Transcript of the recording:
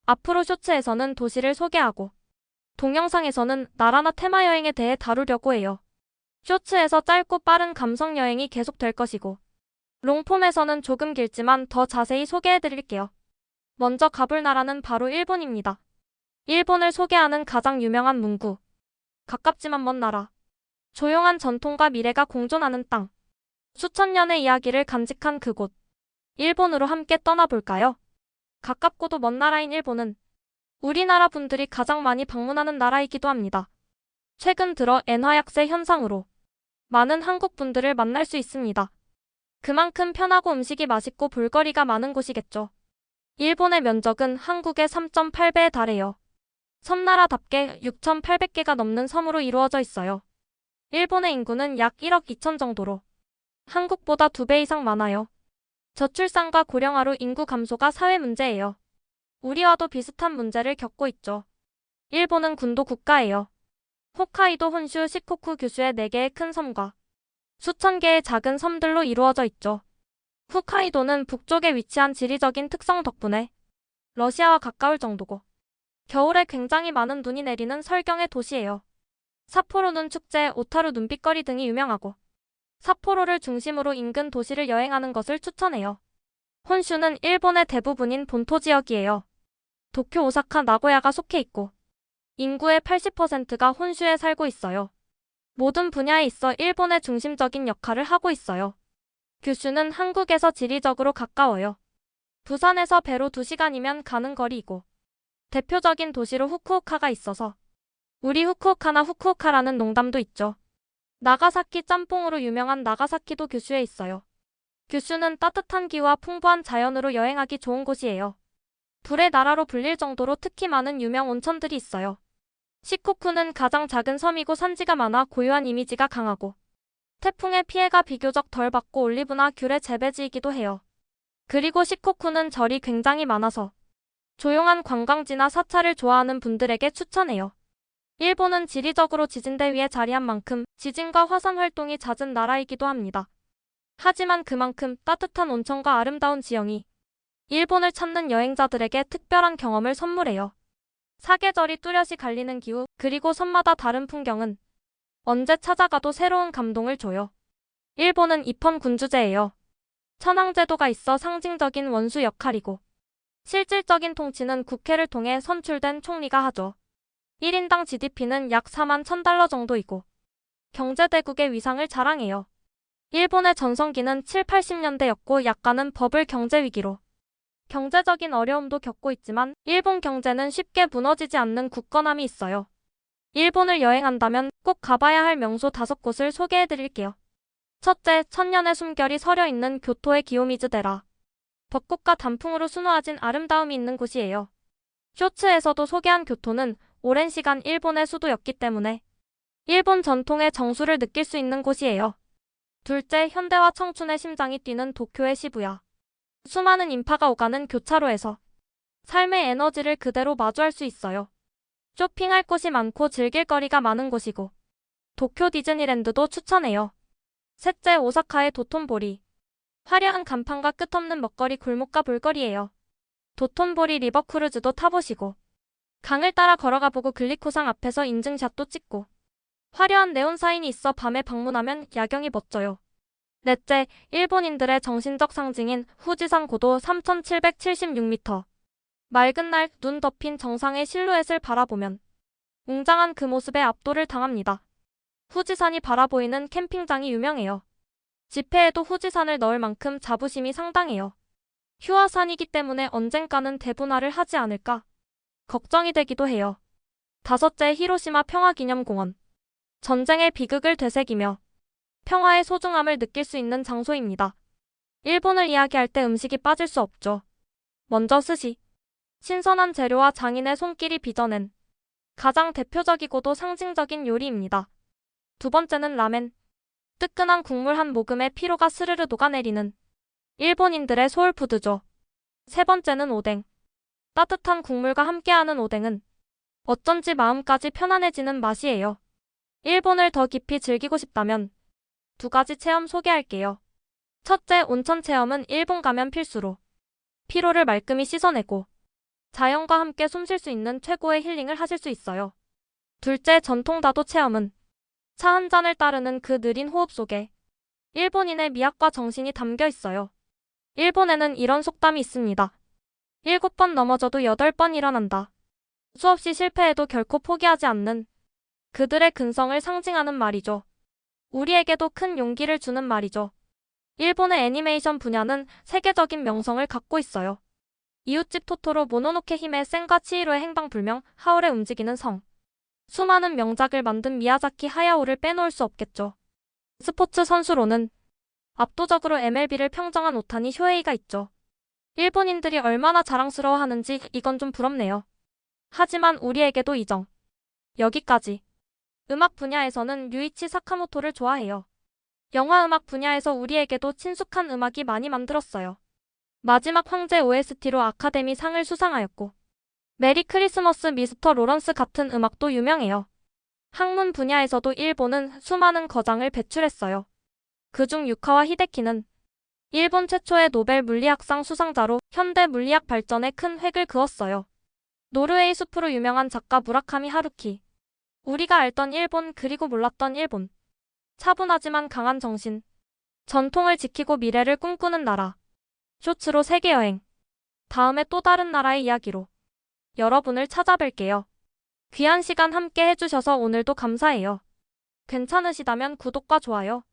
앞으로 쇼츠에서는 도시를 소개하고 동영상에서는 나라나 테마 여행에 대해 다루려고 해요. 쇼츠에서 짧고 빠른 감성 여행이 계속될 것이고 롱폼에서는 조금 길지만 더 자세히 소개해드릴게요. 먼저 가볼 나라는 바로 일본입니다. 일본을 소개하는 가장 유명한 문구. 가깝지만 먼 나라. 조용한 전통과 미래가 공존하는 땅. 수천 년의 이야기를 간직한 그곳. 일본으로 함께 떠나볼까요? 가깝고도 먼 나라인 일본은 우리나라 분들이 가장 많이 방문하는 나라이기도 합니다. 최근 들어 엔화약세 현상으로 많은 한국 분들을 만날 수 있습니다. 그만큼 편하고 음식이 맛있고 볼거리가 많은 곳이겠죠. 일본의 면적은 한국의 3.8배에 달해요. 섬나라답게 6,800개가 넘는 섬으로 이루어져 있어요. 일본의 인구는 약 1억 2천 정도로 한국보다 2배 이상 많아요. 저출산과 고령화로 인구 감소가 사회 문제예요. 우리와도 비슷한 문제를 겪고 있죠. 일본은 군도 국가예요. 홋카이도 혼슈 시코쿠 규슈의 4개의 큰 섬과 수천 개의 작은 섬들로 이루어져 있죠. 홋카이도는 북쪽에 위치한 지리적인 특성 덕분에 러시아와 가까울 정도고 겨울에 굉장히 많은 눈이 내리는 설경의 도시예요. 삿포로 눈 축제, 오타루 눈빛거리 등이 유명하고 삿포로를 중심으로 인근 도시를 여행하는 것을 추천해요. 혼슈는 일본의 대부분인 본토 지역이에요. 도쿄, 오사카, 나고야가 속해 있고 인구의 80%가 혼슈에 살고 있어요. 모든 분야에 있어 일본의 중심적인 역할을 하고 있어요. 규슈는 한국에서 지리적으로 가까워요. 부산에서 배로 2시간이면 가는 거리이고 대표적인 도시로 후쿠오카가 있어서 우리 후쿠오카나 후쿠오카라는 농담도 있죠. 나가사키 짬뽕으로 유명한 나가사키도 규슈에 있어요. 규슈는 따뜻한 기후와 풍부한 자연으로 여행하기 좋은 곳이에요. 불의 나라로 불릴 정도로 특히 많은 유명 온천들이 있어요. 시코쿠는 가장 작은 섬이고 산지가 많아 고유한 이미지가 강하고 태풍의 피해가 비교적 덜 받고 올리브나 귤의 재배지이기도 해요. 그리고 시코쿠는 절이 굉장히 많아서 조용한 관광지나 사찰을 좋아하는 분들에게 추천해요. 일본은 지리적으로 지진대 위에 자리한 만큼 지진과 화산 활동이 잦은 나라이기도 합니다. 하지만 그만큼 따뜻한 온천과 아름다운 지형이 일본을 찾는 여행자들에게 특별한 경험을 선물해요. 사계절이 뚜렷이 갈리는 기후, 그리고 섬마다 다른 풍경은 언제 찾아가도 새로운 감동을 줘요. 일본은 입헌군주제예요. 천황제도가 있어 상징적인 원수 역할이고 실질적인 통치는 국회를 통해 선출된 총리가 하죠. 1인당 GDP는 약 4만 1,000달러 정도이고 경제대국의 위상을 자랑해요. 일본의 전성기는 7, 80년대였고 약간은 버블 경제위기로 경제적인 어려움도 겪고 있지만 일본 경제는 쉽게 무너지지 않는 굳건함이 있어요. 일본을 여행한다면 꼭 가봐야 할 명소 5곳을 소개해드릴게요. 첫째, 천년의 숨결이 서려있는 교토의 기요미즈데라. 벚꽃과 단풍으로 수놓아진 아름다움이 있는 곳이에요. 쇼츠에서도 소개한 교토는 오랜 시간 일본의 수도였기 때문에 일본 전통의 정수를 느낄 수 있는 곳이에요. 둘째, 현대와 청춘의 심장이 뛰는 도쿄의 시부야. 수많은 인파가 오가는 교차로에서 삶의 에너지를 그대로 마주할 수 있어요. 쇼핑할 곳이 많고 즐길 거리가 많은 곳이고 도쿄 디즈니랜드도 추천해요. 셋째, 오사카의 도톤보리. 화려한 간판과 끝없는 먹거리 골목과 볼거리예요. 도톤보리 리버 크루즈도 타보시고 강을 따라 걸어가보고 글리코상 앞에서 인증샷도 찍고 화려한 네온 사인이 있어 밤에 방문하면 야경이 멋져요. 넷째, 일본인들의 정신적 상징인 후지산 고도 3,776m. 맑은 날 눈 덮인 정상의 실루엣을 바라보면 웅장한 그 모습에 압도를 당합니다. 후지산이 바라보이는 캠핑장이 유명해요. 지폐에도 후지산을 넣을 만큼 자부심이 상당해요. 휴화산이기 때문에 언젠가는 대분화를 하지 않을까 걱정이 되기도 해요. 다섯째, 히로시마 평화기념공원. 전쟁의 비극을 되새기며 평화의 소중함을 느낄 수 있는 장소입니다. 일본을 이야기할 때 음식이 빠질 수 없죠. 먼저 스시. 신선한 재료와 장인의 손길이 빚어낸 가장 대표적이고도 상징적인 요리입니다. 두 번째는 라멘. 뜨끈한 국물 한 모금에 피로가 스르르 녹아내리는 일본인들의 소울푸드죠. 세 번째는 오뎅. 따뜻한 국물과 함께하는 오뎅은 어쩐지 마음까지 편안해지는 맛이에요. 일본을 더 깊이 즐기고 싶다면 2가지 체험 소개할게요. 첫째, 온천 체험은 일본 가면 필수로 피로를 말끔히 씻어내고 자연과 함께 숨 쉴 수 있는 최고의 힐링을 하실 수 있어요. 둘째, 전통 다도 체험은 차 한 잔을 따르는 그 느린 호흡 속에 일본인의 미학과 정신이 담겨 있어요. 일본에는 이런 속담이 있습니다. 7번 넘어져도 8번 일어난다. 수없이 실패해도 결코 포기하지 않는 그들의 근성을 상징하는 말이죠. 우리에게도 큰 용기를 주는 말이죠. 일본의 애니메이션 분야는 세계적인 명성을 갖고 있어요. 이웃집 토토로, 모노노케 힘의 센과 치히로의 행방불명, 하울의 움직이는 성. 수많은 명작을 만든 미야자키 하야오를 빼놓을 수 없겠죠. 스포츠 선수로는 압도적으로 MLB를 평정한 오타니 쇼헤이가 있죠. 일본인들이 얼마나 자랑스러워하는지 이건 좀 부럽네요. 하지만 우리에게도 이정. 여기까지. 음악 분야에서는 류이치 사카모토를 좋아해요. 영화 음악 분야에서 우리에게도 친숙한 음악이 많이 만들었어요. 마지막 황제 OST로 아카데미 상을 수상하였고, 메리 크리스머스 미스터 로런스 같은 음악도 유명해요. 학문 분야에서도 일본은 수많은 거장을 배출했어요. 그중 유카와 히데키는 일본 최초의 노벨 물리학상 수상자로 현대 물리학 발전에 큰 획을 그었어요. 노르웨이 숲으로 유명한 작가 무라카미 하루키. 우리가 알던 일본 그리고 몰랐던 일본. 차분하지만 강한 정신. 전통을 지키고 미래를 꿈꾸는 나라. 쇼츠로 세계여행. 다음에 또 다른 나라의 이야기로 여러분을 찾아뵐게요. 귀한 시간 함께 해주셔서 오늘도 감사해요. 괜찮으시다면 구독과 좋아요.